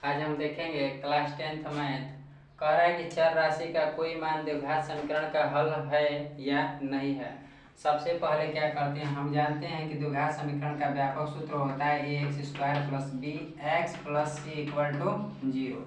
आज हम देखेंगे क्लास 10th मैथ। कह रहा है कि चर राशि का कोई मान द्विघात समीकरण का हल है या नहीं है। सबसे पहले क्या करते हैं, हम जानते हैं कि द्विघात समीकरण का व्यापक सूत्र होता है a x square plus b x plus c equal to 0।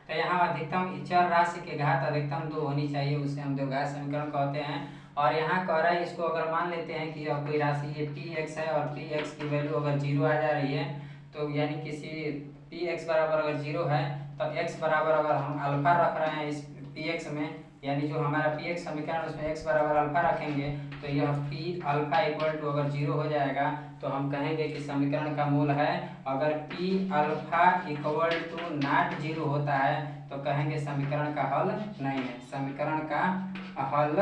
तो यहाँ अधिकतम चर राशि की घात अधिकतम 2 होनी चाहिए, उसे हम द्विघात समीकरण कहते हैं। और यहाँ कह रहा है इसको अगर मान लेते हैं कि यह कोई राशि ये पी एक्स है और पी एक्स की वैल्यू अगर 0 आ जा रही है, तो यानी किसी पी एक्स बराबर अगर 0 है तो एक्स बराबर अगर हम अल्फा रख रहे हैं इस पी एक्स में, यानी जो हमारा पी एक्स समीकरण उसमें एक्स बराबर अल्फा रखेंगे तो यह पी अल्फा इक्वल टू अगर 0 हो जाएगा तो हम कहेंगे कि समीकरण का मूल है। अगर P alpha equal to not 0 होता है तो कहेंगे समीकरण का हल नहीं है, समीकरण का हल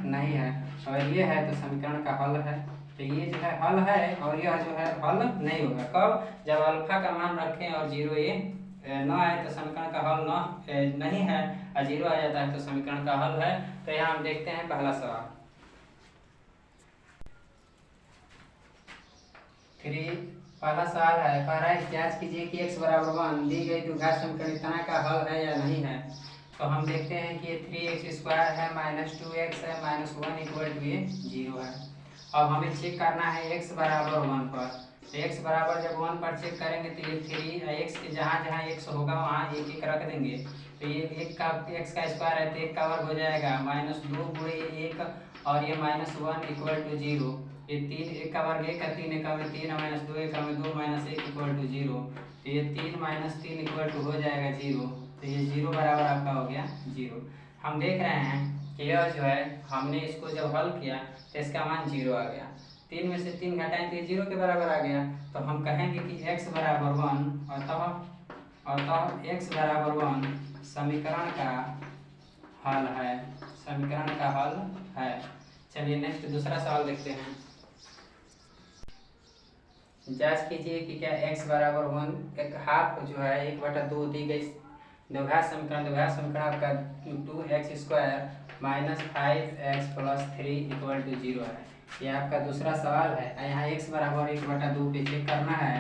नहीं है। अगर ये है तो समीकरण का हल है, तो ये जो है हल है और यह जो है हल नहीं होगा। कब? जब अल्फा का मान रखें और 0 ये न आए तो समीकरण का हल नहीं है, और 0 आ जाता है तो समीकरण का हल है। तो यहाँ हम देखते हैं पहला सवाल 3। पहला सवाल है, कह रहा है जांच कीजिए कि x बराबर 1 दी गई द्विघात समीकरण इतना का हल है या नहीं है। तो हम देखते हैं कि ये 3x स्क्वायर है माइनस 2x है माइनस 1 इक्वल टू ये 0 है। अब हमें चेक करना है x बराबर 1 पर। तो x बराबर जब 1 पर चेक करेंगे तो ये 3 x के जहाँ जहाँ x होगा वहाँ एक एक रख देंगे। तो ये एक का x का स्क्वायर है तो 1 का वर्ग हो जाएगा माइनस 2 गुणे 1 और ये माइनस 1 इक्वल टू 0। ये 3 1 का वर्ग 1 का 3 1 में 3 माइनस 2 1 में 2 माइनस 1 इक्वल टू 0। तो ये 3 माइनस 3 इक्वल टू हो जाएगा 0। तो ये 0 बराबर आपका हो गया 0। हम देख रहे हैं कि यह जो है हमने इसको जब हल किया तो इसका मान 0 आ गया। 3 में से 3 घटाएं तो ये 0 के बराबर आ गया। तो हम कहेंगे कि x बराबर 1 अतः x बराबर 1 समीकरण का हल है, समीकरण का हल है। चलिए नेक्स्ट दूसरा सवाल देखते हैं। जांच कीजिए कि क्या x बराबर 1 एक हाफ जो है 1/2 दी गई द्विघात समीकरण आपका 2x square minus 5x plus 3 equal to 0 है। यह आपका दूसरा सवाल है। यहाँ x बराबर 1/2 पे चेक करना है,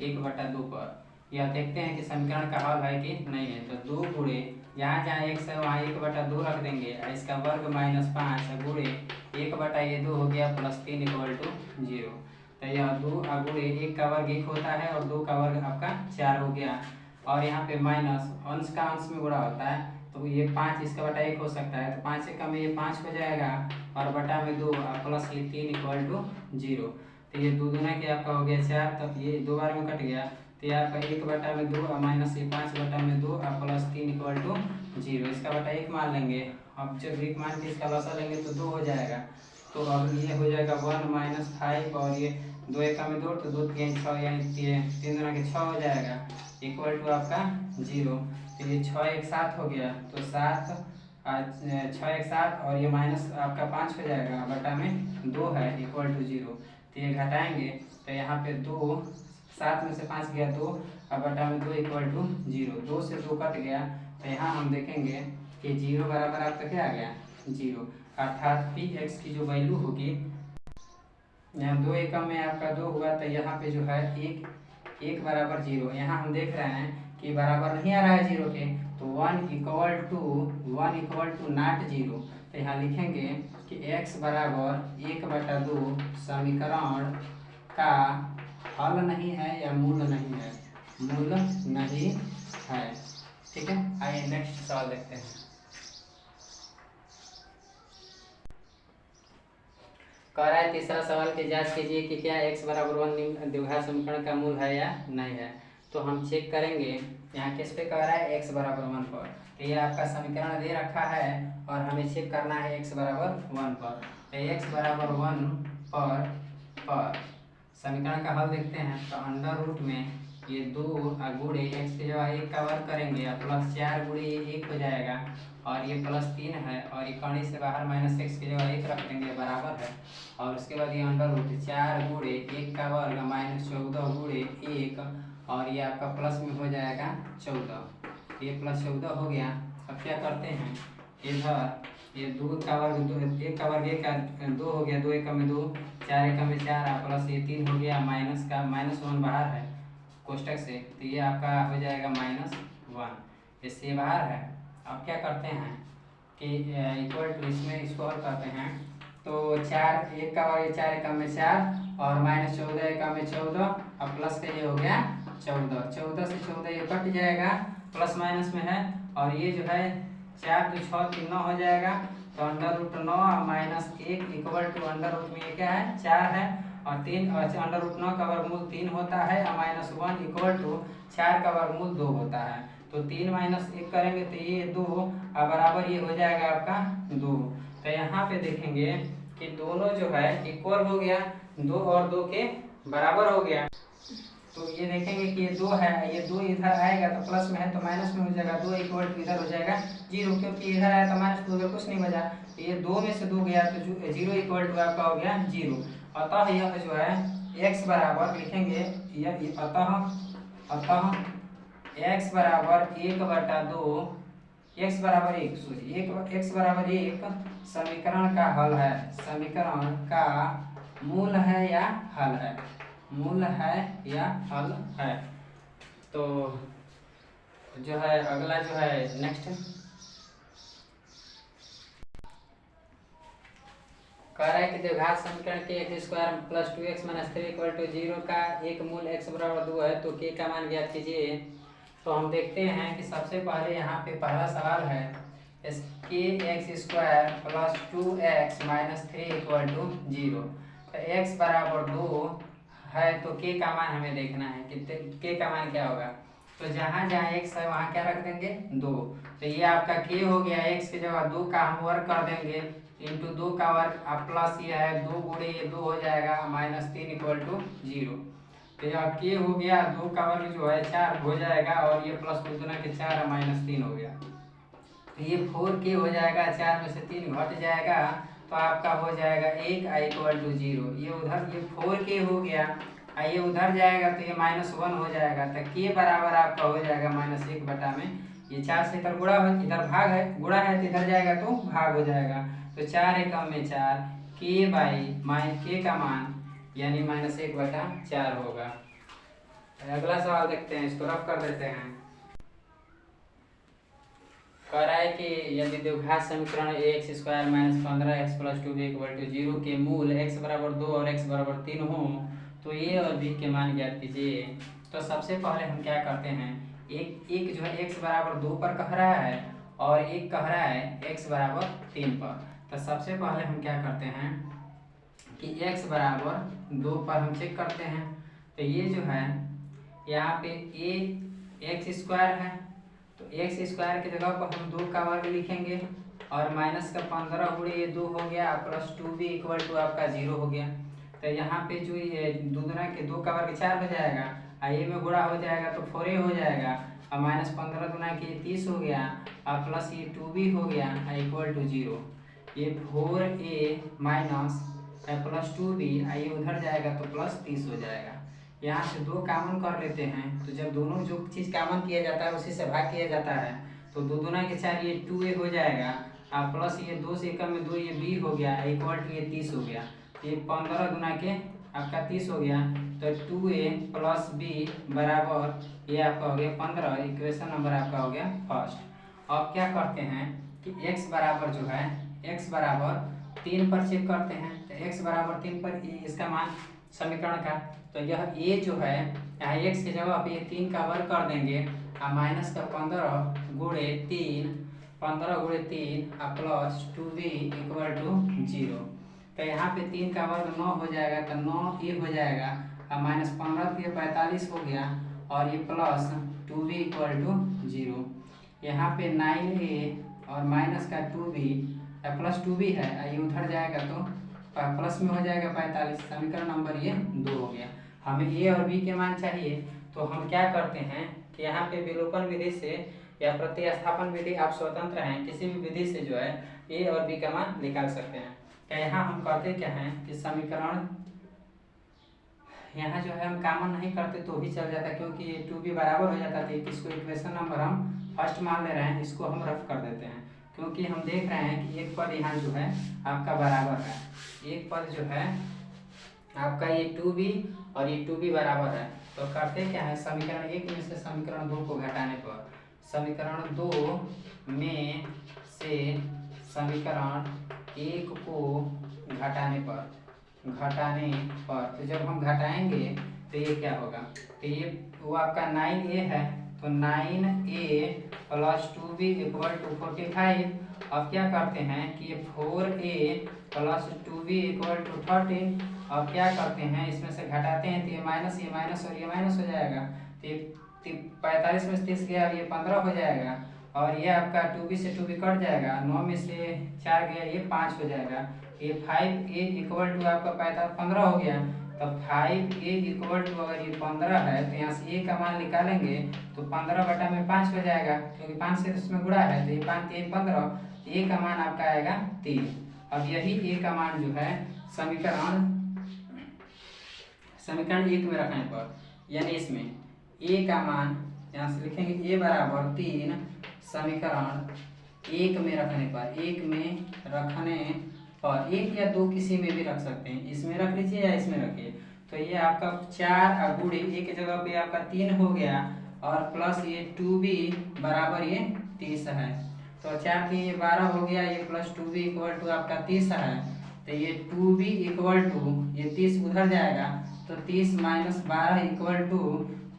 1/2 पर। यह देखते हैं कि समीकरण का हल है कि नहीं है। तो 2 गुणे जहाँ जहाँ x है वहाँ 1/2 रख देंगे, इसका वर्ग माइनस 5 गुणे 1/2 हो गया प्लस 3 इक्वल टू 0। तो यह 2 गुणे 1 का वर्ग 1 होता है और 2 का वर्ग आपका 4 हो गया। और यहाँ पे माइनस अंश का अंश में गुणा होता है तो ये 5 इसका बटा 1 हो सकता है। तो 5 से कम ये 5 हो जाएगा और बटा में 2 और प्लस ये 3 इक्वल टू 0। तो ये 2 दूना के आपका हो गया 4, तब ये 2 बार में कट गया। तो ये आपका 1/2 और माइनस ये 5/2 और प्लस 3 इक्वल टू 0। इसका बटा 1 मान लेंगे। अब जब 1 मान के इसका लसा लेंगे तो 2 हो जाएगा। तो अब ये हो जाएगा 1 माइनस 5 और ये 2 1 में 2 तो 2 3 6 यानी 3 दूना के 6 हो जाएगा इक्वल टू आपका 0। तो ये 6 1 7 हो गया। तो 7 6 1 7 और ये माइनस आपका 5 हो जाएगा बटा में 2 है इक्वल टू 0। तो ये घटाएंगे तो यहाँ पे 2 7 में से 5 गया 2 और बटा में 2 इक्वल टू 0। 2 से 2 कट गया। तो यहाँ हम देखेंगे कि 0 बराबर आपका क्या आ गया 0, अर्थात पी एक्स की जो वैल्यू होगी यहाँ 2 एकम में आपका 2 हुआ तो यहाँ पे जो है 1 बराबर 0। यहाँ हम देख रहे हैं कि बराबर नहीं आ रहा है 0 के, तो 1 इक्वल टू नॉट 0। तो यहाँ लिखेंगे कि x बराबर 1/2 समीकरण का हल नहीं है या मूल नहीं है, मूल नहीं है। ठीक है, आइए नेक्स्ट सवाल देखते हैं। कह रहा है तीसरा सवाल की जांच कीजिए कि क्या x बराबर 1 द्विघात समीकरण का मूल है या नहीं है। तो हम चेक करेंगे यहाँ किस पे कह रहा है x बराबर 1 पर। तो ये आपका समीकरण दे रखा है और हमें चेक करना है x बराबर 1 पर। तो x बराबर 1 पर समीकरण का हल देखते हैं। तो अंडर रूट में ये 2 गुणे x के जगह 1 का वर्ग करेंगे और प्लस 4 गुणे ये 1 हो जाएगा और ये प्लस 3 है और ये कड़ी से बाहर माइनस x की जगह 1 रख देंगे बराबर है। और उसके बाद ये अंडर रूट 4 गुणे 1 का वर्ग माइनस 14 गुणे 1 और ये आपका प्लस में हो जाएगा 14। ये प्लस 14 हो गया। अब क्या करते हैं, इधर ये 2 का वर्ग 1 का वर्ग 1 का 2 हो गया, 2 1 में 2 4 1 में 4 प्लस ये 3 हो गया माइनस का माइनस 1 बाहर है, कोष्टक से, तो ये आपका हो जाएगा -1, इससे बाहर है। अब क्या करते हैं कि इक्वल टू इसमें इसको हल करते हैं, तो 4 1 का वर्ग 4 एकम में 4 और -14 एकम में 14 और प्लस का ये हो गया 14, 14 से 14 ये कट जाएगा, प्लस माइनस में है, और ये जो है 4 2 6 3 9 हो जाएगा, तो √9 और -1 इक्वल टू √ में ये क्या है 4 है, और 3 √9 का वर्गमूल 3 होता है, और -1 इक्वल टू 4 का वर्गमूल 2 होता है, तो 3 - 1 करेंगे तो ये 2 और बराबर ये हो जाएगा आपका 2। तो यहाँ पे देखेंगे कि दोनों जो है इक्वल हो गया, 2 और 2 के बराबर हो गया। तो ये देखेंगे कि ये 2 है, ये 2 इधर आएगा तो प्लस में है तो माइनस में हो जाएगा, 2 इक्वल टू इधर हो जाएगा 0, क्योंकि इधर आया तो -2 उधर कुछ नहीं बचा, तो ये 2 में से 2 गया तो 0 इक्वल टू आपका हो गया 0। अतः यह जो है x बराबर लिखेंगे, यह अतः x बराबर 1/2 x बराबर 1 सॉरी x बराबर 1 समीकरण का हल है, समीकरण का मूल है या हल है, मूल है या हल है। तो जो है अगला जो है नेक्स्ट कह रहा है कि द्विघात समीकरण के x² + 2x - 3 = 0 का एक मूल x बराबर 2 है, तो k का मान ज्ञात कीजिए। तो हम देखते हैं कि सबसे पहले यहाँ पे पहला सवाल है kx² + 2x - 3 = 0, तो x बराबर 2 है, तो k का मान हमें देखना है कि k का मान क्या होगा। तो जहाँ जहाँ x है वहाँ क्या रख देंगे 2, तो ये आपका k हो गया, x की जगह 2 का हम वर्ग कर देंगे, इंटू 2 का वर्ग अब प्लस ये है 2 गुणे ये 2 हो जाएगा -3 = 0। तो जब k हो गया 2 का वर्ग जो है 4 हो जाएगा, और ये प्लस 2 गुना के 4 -3 हो गया, तो ये 4k हो जाएगा, 4 में से 3 घट जाएगा, तो आपका हो जाएगा 1 = 0। ये उधर ये 4k हो गया, ये उधर जाएगा तो ये -1 हो जाएगा, तो k बराबर आपका हो जाएगा -1 बटा में ये 4 से इधर गुणा है, इधर भाग है, गुणा है तो इधर जाएगा तो भाग हो जाएगा, तो 4 एकम में 4 k का मान यानी -1/4 होगा। अगला सवाल देखते हैं, इसको रफ कर देते हैं। कह रहा है कि यदि द्विघात समीकरण ax² - 15x + 2b = 0 के मूल x बराबर 2 और x बराबर 3 हो, तो ये और b के मान ज्ञात कीजिए। तो सबसे पहले हम क्या करते हैं, एक जो है x बराबर 2 पर कह रहा है और एक कह रहा है x बराबर 3 पर। तो सबसे पहले हम क्या करते हैं कि x बराबर 2 पर हम चेक करते हैं, तो ये जो है यहाँ पे x² है, तो x² की जगह पर हम 2 का वर्ग लिखेंगे, और -15 गुणे ये 2 हो गया, प्लस 2b = आपका 0 हो गया। तो यहाँ पे जो ये 2 गुना के 2 का वर्ग 4 हो जाएगा, ये में गुणा हो जाएगा तो 4a हो जाएगा, और -15 गुना के 30 हो गया, और प्लस ये 2b हो गया = 0। ये 4a माइनस प्लस 2b ये उधर जाएगा तो प्लस 30 हो जाएगा। यहाँ से 2 कॉमन कर लेते हैं, तो जब दोनों जो चीज़ कॉमन किया जाता है उसी से भाग किया जाता है, तो 2 दूना के 4 ये 2a हो जाएगा, और प्लस ये 2 से एकम में 2 ये b हो गया = ये 30 हो गया, ये 15 गुना के आपका 30 हो गया, तो 2a + b बराबर ये आपका हो गया 15, इक्वेशन नंबर आपका हो गया फर्स्ट। अब क्या करते हैं कि x बराबर जो है x बराबर 3 पर चेक करते हैं, तो x बराबर 3 पर इसका मान समीकरण का, तो यह a जो है यहाँ x की जगह पे ये 3 का वर्ग कर देंगे, और माइनस का 15 गुणे 3 और प्लस 2b = 0। तो यहाँ पे 3 का वर्ग 9 हो जाएगा, तो 9a हो जाएगा, और -15 तो ये 45 हो गया, और ये प्लस 2b = 0। यहाँ पे 9a और माइनस का 2b प्लस 2b है, ये उधर जाएगा तो प्लस में हो जाएगा 45, समीकरण नंबर ये 2 हो गया। हमें a और b के मान चाहिए, तो हम क्या करते हैं कि यहाँ पे विलोपन विधि से या प्रतिस्थापन विधि, आप स्वतंत्र हैं, किसी भी विधि से जो है a और b का मान निकाल सकते हैं। क्या यहाँ हम करते क्या हैं कि समीकरण यहाँ जो है हम कॉमन नहीं करते तो भी चल जाता, क्योंकि ये 2b बराबर हो जाता है, तो इसको इक्वेशन नंबर हम फर्स्ट मान ले रहे हैं, इसको हम रफ कर देते हैं, क्योंकि हम देख रहे हैं कि एक पद यहाँ जो है आपका बराबर है, एक पद जो है आपका ये 2b और ये 2b बराबर है, तो करते क्या है, समीकरण 1 में से समीकरण 2 को घटाने पर, समीकरण 2 में से समीकरण 1 को घटाने पर तो जब हम घटाएंगे तो ये क्या होगा, तो ये वो आपका 9a है, तो 9a plus 2b equal to 45। अब क्या करते हैं कि ये 4a plus 2b equal to 13। अब क्या करते हैं, इसमें से घटाते हैं तो ये माइनस और ये माइनस हो जाएगा, तो 45 में से 30 गया, ये 15 हो जाएगा, और ये आपका 2b से 2b कट जाएगा, 9 में से 4 गया, ये 5 हो जाएगा। ये 5a इक्वल टू आपका 15 हो गया। तो 5a इक्वल टू अगर ये 15 है तो यहाँ से a का मान निकालेंगे तो 15 बटा में 5 हो जाएगा, क्योंकि 5 से इसमें गुणा है, तो ये 5 3 15, a का मान आपका आएगा 3। अब यही a का मान जो है समीकरण 1 में रखने पर, यानी इसमें a का मान यहाँ से लिखेंगे a बराबर 3, समीकरण 1 में रखने पर, 1 में रखने पर 1 या 2 किसी में भी रख सकते हैं, इसमें रख लीजिए या इसमें रखिए। तो ये आपका 4 गुणे a की जगह पे आपका 3 हो गया, और प्लस ये 2b बराबर ये 30 है, तो 4 3 ये 12 हो गया, ये प्लस 2b इक्वल टू आपका 30 है, तो ये 2b इक्वल टू ये 30 उधर जाएगा, तो 30 माइनस 12 इक्वल टू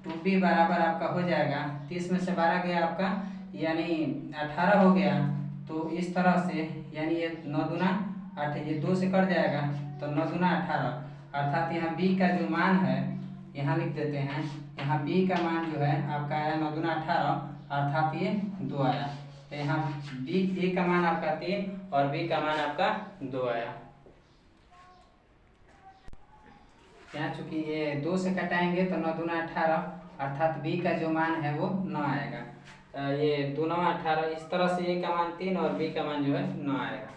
2b बराबर आपका हो जाएगा, 30 में से 12 गया आपका यानी 18 हो गया। तो इस तरह से यानी ये 9 दूना 8, ये 2 से कट जाएगा, तो 9 दूना 18, अर्थात यहाँ b का जो मान है यहाँ लिख देते हैं, यहाँ b का मान जो है आपका आया 9 दूना 18, अर्थात ये 2 आया, तो यहाँ a का मान आपका 3 और b का मान आपका 2 आया। यहाँ चूंकि ये 2 से कटाएंगे तो 9 दूना 18, अर्थात b का जो मान है वो 9 आएगा, ये 2 9 18, इस तरह से a का मान 3 और b का मान जो है 9 आएगा।